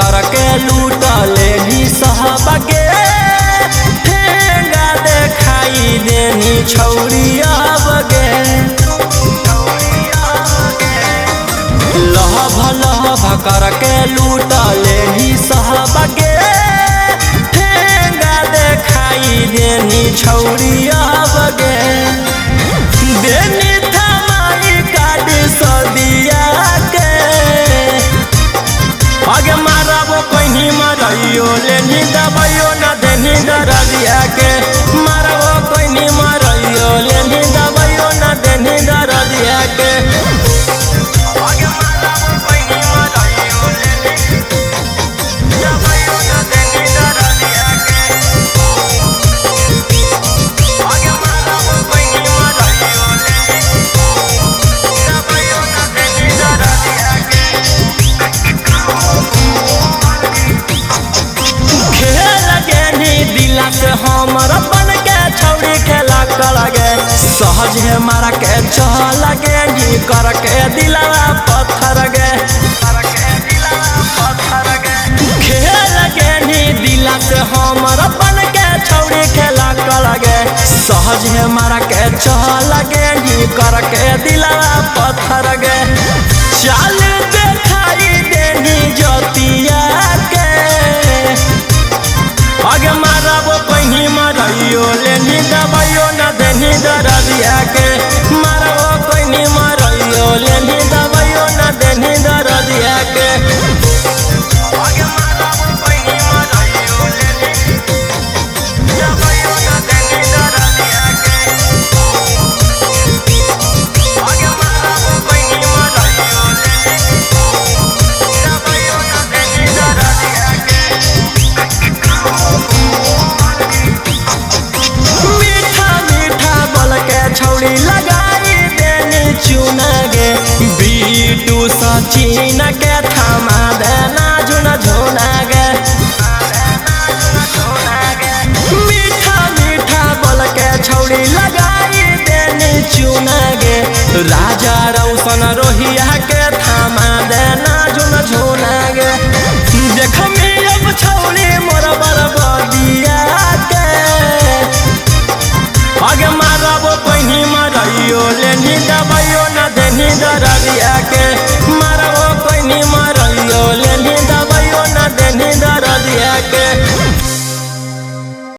भकर के लूटले ही सहबगे ठेंगा देखाई देनी छौरिया बगे लह भकर के लूटले ही सहबगे ठेंगा देखाई देनी छौरिया बगे देनी थमाई काट सदिया के आगे मारबो कहीं मरइयो लेनी दबाइयो ना देनी दरदिया के मारबो कहीं मरइयो लेनी दबाइयो ना देनी दरदिया के आगे मारबो कहीं मरइयो लेनी दबाइयो ना देनी दरदिया के आगे मारबो कहीं मरइयो लेनी दबाइयो ना देनी दरदिया के दिला से हमर बन के छौरी खेला कर लगे सहज है मारा के चह लगे नी कर के दिला पत्थर गे खेल गे नी दिला से हमर बन के छौरी खेला कर लगे सहज है मारा के चह लगे नी कर के दिला पत्थर गे चाल देखाई देनी ज्योतिया के आगे मारबो कहीं मरइयो लेनी दबाइयो ना देनी दरदिया के मारबो कहीं मरइयो लेनी दबाइयो ना देनी दरदिया के आगे मारबो कहीं मरइयो लेनी दबाइयो ना देनी दरदिया के आगे मारबो कहीं मरइयो लेनी दबाइयो ना देनी दरदिया के छौड़ी लगाई देनी चुना गे बीटू सचिन के थमा देना झुना झुना गे मीठा मीठा बोल के छौड़ी लगाई देनी चुना गे राजा रौशन रोहिया के थमा देना झुना झुना गे देख अब छौड़ी मोर बरबदिया के आगे मारबो कहीं मरइयो लेनी दबाइयो ना देनी दरदिया